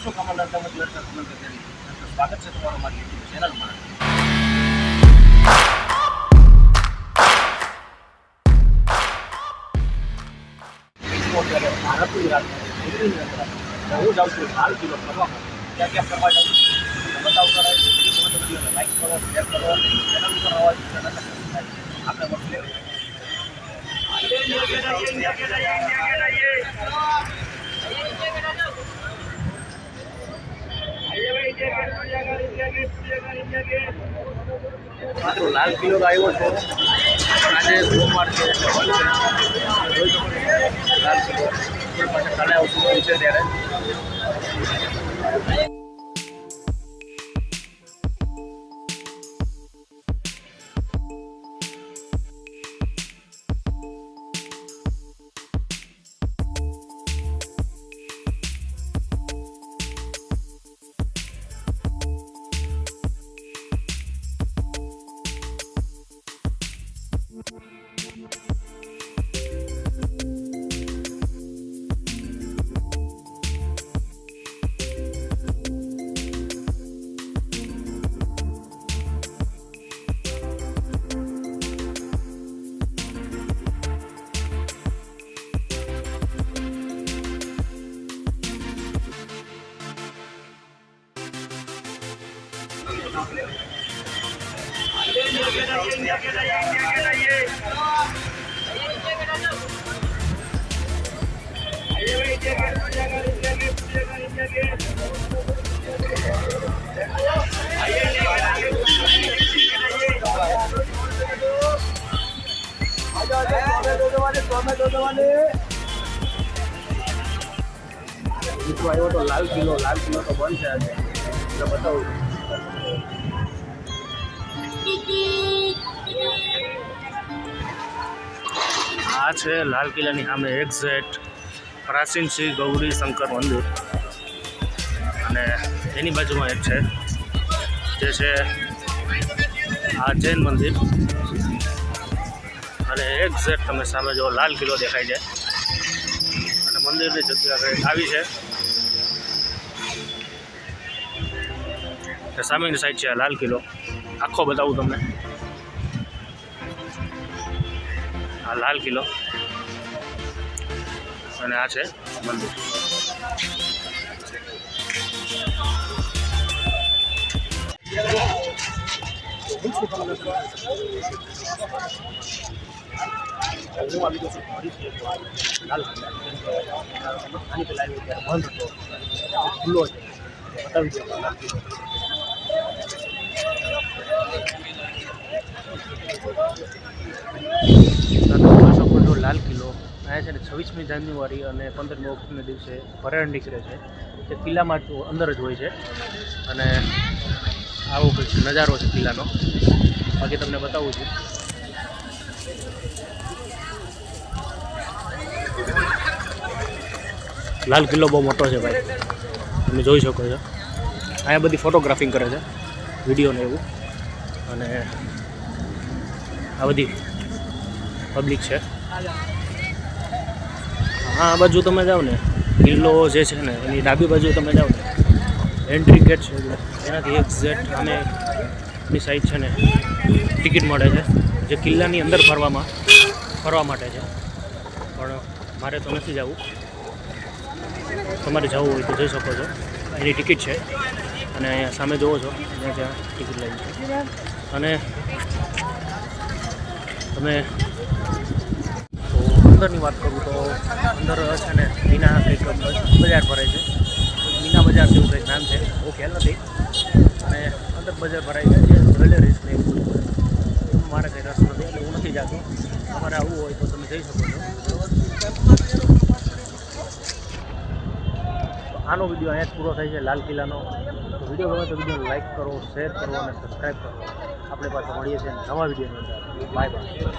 છો કમલ રમત કમલ કચેરી. સ્વાગત છે તમારું મારી યુટ્યુબ ચેનલમાં. હું જાઉં છું 4 કિલો ફરવા માટે. ક્યાં ક્યાં ફરવા જાઉં છું બતાવતો રહીશ. લાઈક કરો, શેર કરો, ચેનલ ઉપર અવાજ આપણે મળીએ. લાલ કિલ્લો આવ્યો છો. આજે સોમવાર છે લાલ કિલ્લો પાછા કાલે આવતું છે ત્યારે. આવ્યો તો લાલ કિલ્લો તો બંધ છે આજે. બતાવું આ છે લાલ કિલ્લાની સામે એક્ઝેક્ટ પ્રાચીન શ્રી ગૌરી શંકર મંદિર અને એની બાજુમાં એક છે જે છે આ જૈન મંદિર અને એક્ઝેક્ટ તમે સામે જો લાલ કિલ્લો દેખાય છે અને મંદિરની જગ્યા આવી છે. સામેની સાઈડ છે આ લાલ કિલ્લો. આખો બતાવું તમને. આ લાલ કિલ્લો અને આ છે મંદિર. હું આવી ગયો છું ફરીથી લાલ આની પેલા આવ્યો ત્યારે બંધ હતો, ખુલ્લો છે. બતાવી દો લાલ કિલ્લો. લાલ કિલ્લો અહીંયા છે ને 26મી જાન્યુઆરી અને 15મી ઓગસ્ટના દિવસે પરેડ નીકળે છે. તે કિલ્લામાં અંદર જ હોય છે અને આવો કંઈક નજારો છે કિલ્લાનો. બાકી તમને બતાવું છું. લાલ કિલ્લો બહુ મોટો છે ભાઈ, તમે જોઈ શકો છો. અહીંયા બધી ફોટોગ્રાફિંગ કરે છે, વિડીયો ને એવું, અને આ બધી પબ્લિક છે. આ બાજુ તમે જાઓ ને, કિલ્લો જે છે ને એની ડાબી બાજુ તમે જાઓ ને, એન્ટ્રી ગેટ છે એટલે એનાથી એક્ઝેક્ટ અને એની સાઈડ છે ને ટિકિટ મળે છે જે કિલ્લાની અંદર ફરવા માટે છે. પણ મારે તો નથી જવું, તમારે જવું હોય તો જઈ શકો છો. એની ટિકિટ છે અને અહીંયા સામે જુઓ છો ત્યાં ટિકિટ લાઈન છે. અને તમે અંદરની વાત કરું તો અંદર છે ને મીના કંઈક બજાર ભરાય છે. મીના બજાર જેવું કંઈક નામ છે, બહુ ખ્યાલ નથી. અને અંદર બજાર ભરાય છે જે જ્વેલરીઝ ને એવું બધું. મારે કંઈ રસ નથી એટલે હું નથી જતો. તમારે આવવું હોય તો તમે જઈ શકો છો. આનો વિડીયો અહીંયા જ પૂરો થાય છે લાલ કિલ્લાનો. તો વિડીયો ગમે તો વિડીયોને લાઈક કરો, શેર કરો અને સબસ્ક્રાઈબ કરો. આપણે પાછા મળીએ છીએ નવા વિડીયોની અંદર. Bye bye.